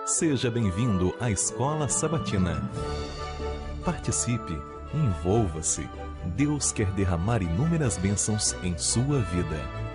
Seja bem-vindo à Escola Sabatina. Participe, envolva-se. Deus quer derramar inúmeras bênçãos em sua vida.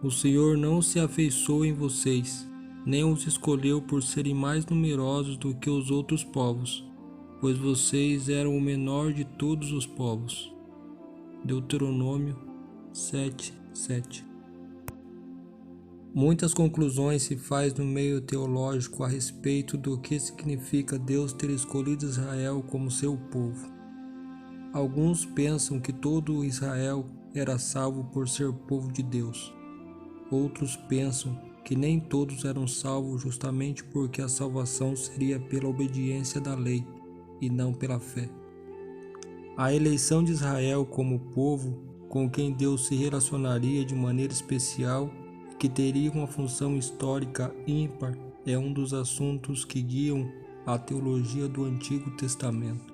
O Senhor não se afeiçoou em vocês, nem os escolheu por serem mais numerosos do que os outros povos, pois vocês eram o menor de todos os povos. Deuteronômio 7:7. Muitas conclusões se faz no meio teológico a respeito do que significa Deus ter escolhido Israel como seu povo. Alguns pensam que todo Israel era salvo por ser povo de Deus. Outros pensam que nem todos eram salvos justamente porque a salvação seria pela obediência da lei e não pela fé. A eleição de Israel como povo com quem Deus se relacionaria de maneira especial e que teria uma função histórica ímpar é um dos assuntos que guiam a teologia do Antigo Testamento.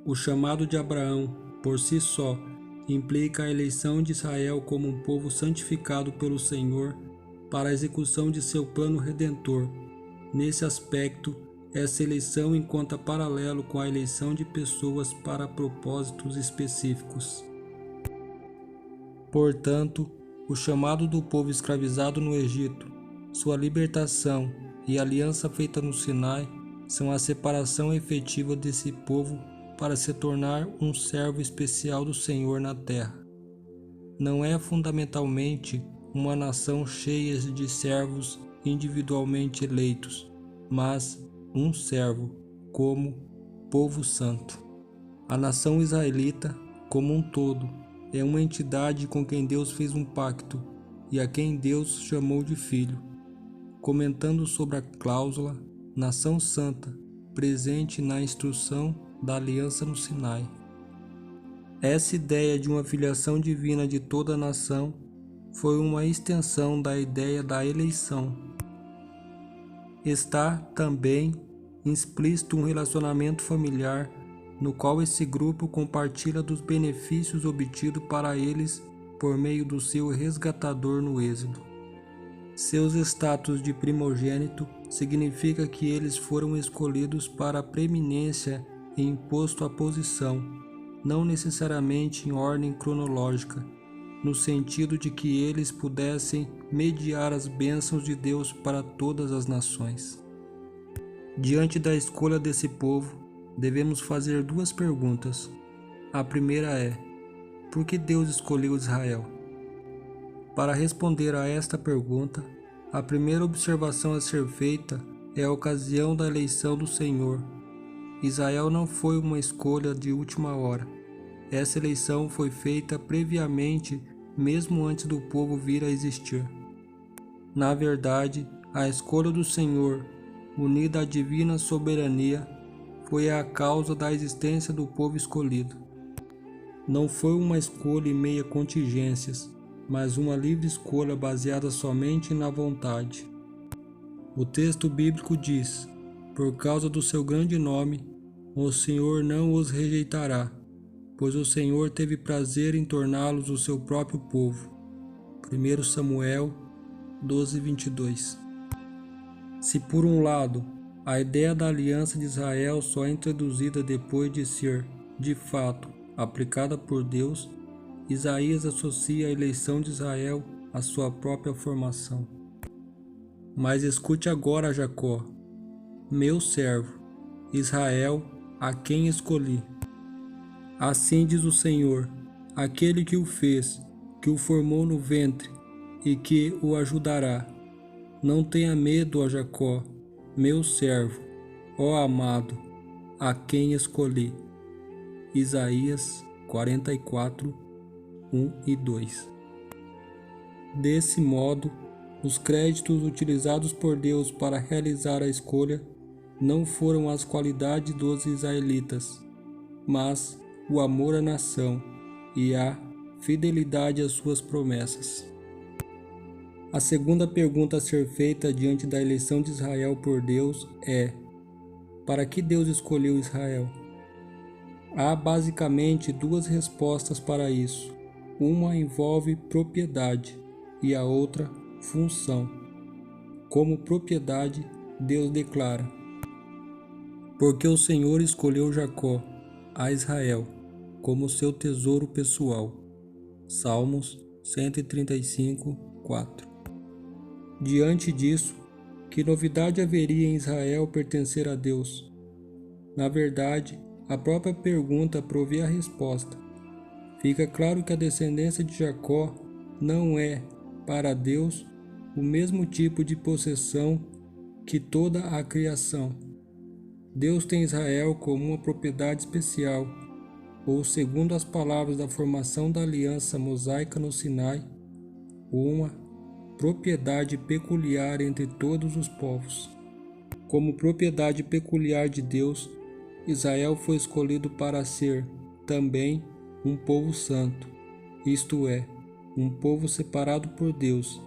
O chamado de Abraão, por si só, implica a eleição de Israel como um povo santificado pelo Senhor para a execução de seu plano redentor. Nesse aspecto, essa eleição encontra paralelo com a eleição de pessoas para propósitos específicos. Portanto, o chamado do povo escravizado no Egito, sua libertação e a aliança feita no Sinai são a separação efetiva desse povo para se tornar um servo especial do Senhor na terra. Não é fundamentalmente uma nação cheia de servos individualmente eleitos, mas um servo como povo santo. A nação israelita, como um todo, é uma entidade com quem Deus fez um pacto e a quem Deus chamou de filho. Comentando sobre a cláusula nação santa presente na instrução da aliança no Sinai. Essa ideia de uma filiação divina de toda a nação foi uma extensão da ideia da eleição. Está também explícito um relacionamento familiar no qual esse grupo compartilha dos benefícios obtidos para eles por meio do seu resgatador no Êxodo. Seus status de primogênito significa que eles foram escolhidos para a preeminência e imposto à posição, não necessariamente em ordem cronológica, no sentido de que eles pudessem mediar as bênçãos de Deus para todas as nações. Diante da escolha desse povo, devemos fazer duas perguntas. A primeira é: por que Deus escolheu Israel? Para responder a esta pergunta, a primeira observação a ser feita é a ocasião da eleição do Senhor. Israel não foi uma escolha de última hora. Essa eleição foi feita previamente, mesmo antes do povo vir a existir. Na verdade, a escolha do Senhor, unida à divina soberania, foi a causa da existência do povo escolhido. Não foi uma escolha em meio a contingências, mas uma livre escolha baseada somente na vontade. O texto bíblico diz: por causa do seu grande nome, o Senhor não os rejeitará, pois o Senhor teve prazer em torná-los o seu próprio povo. 1 Samuel 12:22. Se por um lado, a ideia da aliança de Israel só é introduzida depois de ser, de fato, aplicada por Deus, Isaías associa a eleição de Israel à sua própria formação. Mas escute agora, Jacó, meu servo, Israel, a quem escolhi. Assim diz o Senhor, aquele que o fez, que o formou no ventre e que o ajudará. Não tenha medo, ó Jacó, meu servo, ó amado, a quem escolhi. Isaías 44, 1 e 2. Desse modo, os créditos utilizados por Deus para realizar a escolha não foram as qualidades dos israelitas, mas o amor à nação e a fidelidade às suas promessas. A segunda pergunta a ser feita diante da eleição de Israel por Deus é: para que Deus escolheu Israel? Há basicamente duas respostas para isso. Uma envolve propriedade e a outra função. Como propriedade, Deus declara: porque o Senhor escolheu Jacó, a Israel, como seu tesouro pessoal. Salmos 135, 4. Diante disso, que novidade haveria em Israel pertencer a Deus? Na verdade, a própria pergunta provê a resposta. Fica claro que a descendência de Jacó não é, para Deus, o mesmo tipo de possessão que toda a criação. Deus tem Israel como uma propriedade especial, ou, segundo as palavras da formação da aliança mosaica no Sinai, uma propriedade peculiar entre todos os povos. Como propriedade peculiar de Deus, Israel foi escolhido para ser, também, um povo santo, isto é, um povo separado por Deus,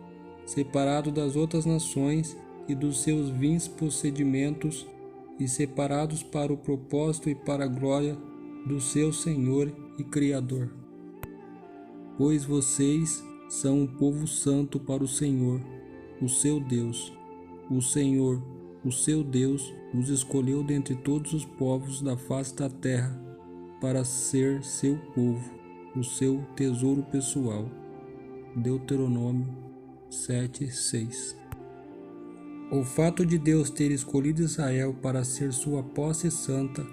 separado das outras nações e dos seus vins procedimentos e separados para o propósito e para a glória do seu Senhor e Criador. Pois vocês são um povo santo para o Senhor, o seu Deus. O Senhor, o seu Deus, os escolheu dentre todos os povos da face da terra para ser seu povo, o seu tesouro pessoal. Deuteronômio 7:6. O fato de Deus ter escolhido Israel para ser sua posse santa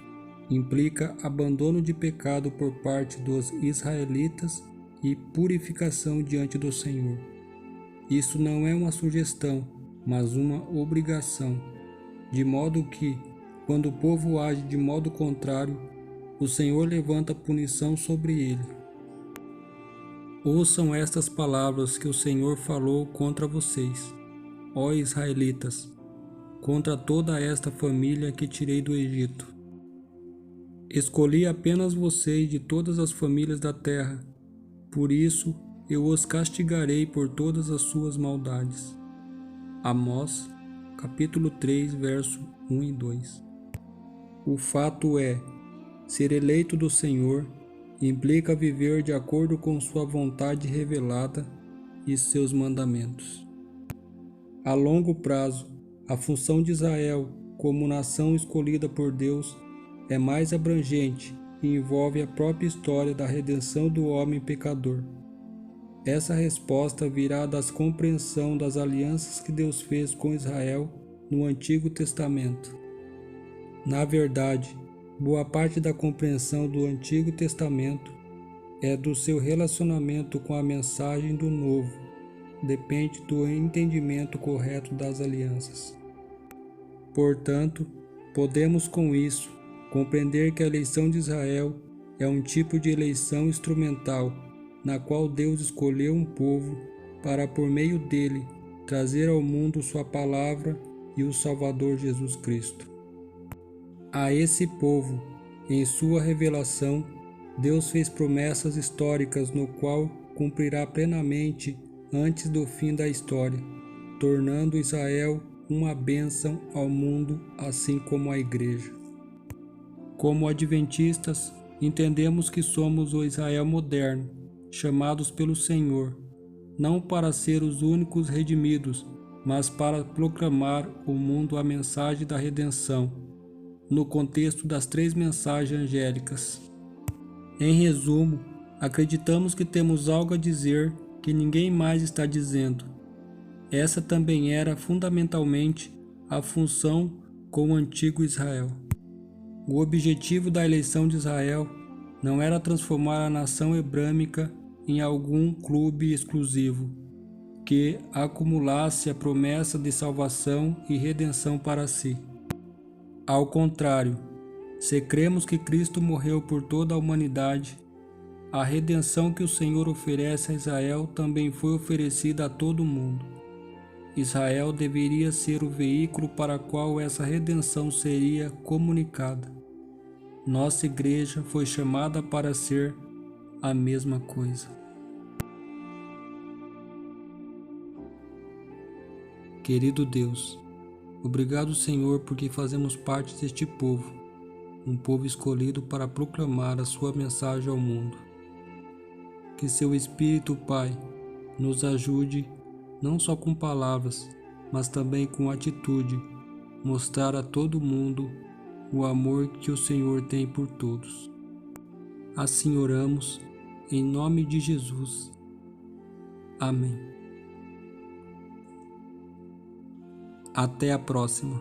implica abandono de pecado por parte dos israelitas e purificação diante do Senhor. Isso não é uma sugestão, mas uma obrigação, de modo que, quando o povo age de modo contrário, o Senhor levanta punição sobre ele. Ouçam estas palavras que o Senhor falou contra vocês, ó israelitas, contra toda esta família que tirei do Egito. Escolhi apenas vocês de todas as famílias da terra, por isso eu os castigarei por todas as suas maldades. Amós, capítulo 3, verso 1 e 2. O fato é, ser eleito do Senhor implica viver de acordo com sua vontade revelada e seus mandamentos. A longo prazo, a função de Israel como nação escolhida por Deus é mais abrangente e envolve a própria história da redenção do homem pecador. Essa resposta virá da compreensão das alianças que Deus fez com Israel no Antigo Testamento. Na verdade, boa parte da compreensão do Antigo Testamento é do seu relacionamento com a mensagem do Novo, depende do entendimento correto das alianças. Portanto, podemos com isso compreender que a eleição de Israel é um tipo de eleição instrumental, na qual Deus escolheu um povo para, por meio dele, trazer ao mundo sua palavra e o Salvador Jesus Cristo. A esse povo, em sua revelação, Deus fez promessas históricas no qual cumprirá plenamente antes do fim da história, tornando Israel uma bênção ao mundo, assim como a Igreja. Como adventistas, entendemos que somos o Israel moderno, chamados pelo Senhor, não para ser os únicos redimidos, mas para proclamar ao mundo a mensagem da redenção, no contexto das 3 mensagens angélicas. Em resumo, acreditamos que temos algo a dizer que ninguém mais está dizendo. Essa também era fundamentalmente a função com o antigo Israel. O objetivo da eleição de Israel não era transformar a nação hebraica em algum clube exclusivo, que acumulasse a promessa de salvação e redenção para si. Ao contrário, se cremos que Cristo morreu por toda a humanidade, a redenção que o Senhor oferece a Israel também foi oferecida a todo o mundo. Israel deveria ser o veículo para o qual essa redenção seria comunicada. Nossa igreja foi chamada para ser a mesma coisa. Querido Deus, obrigado, Senhor, porque fazemos parte deste povo, um povo escolhido para proclamar a sua mensagem ao mundo. Que seu Espírito, Pai, nos ajude, não só com palavras, mas também com atitude, mostrar a todo mundo o amor que o Senhor tem por todos. Assim oramos, em nome de Jesus. Amém. Até a próxima.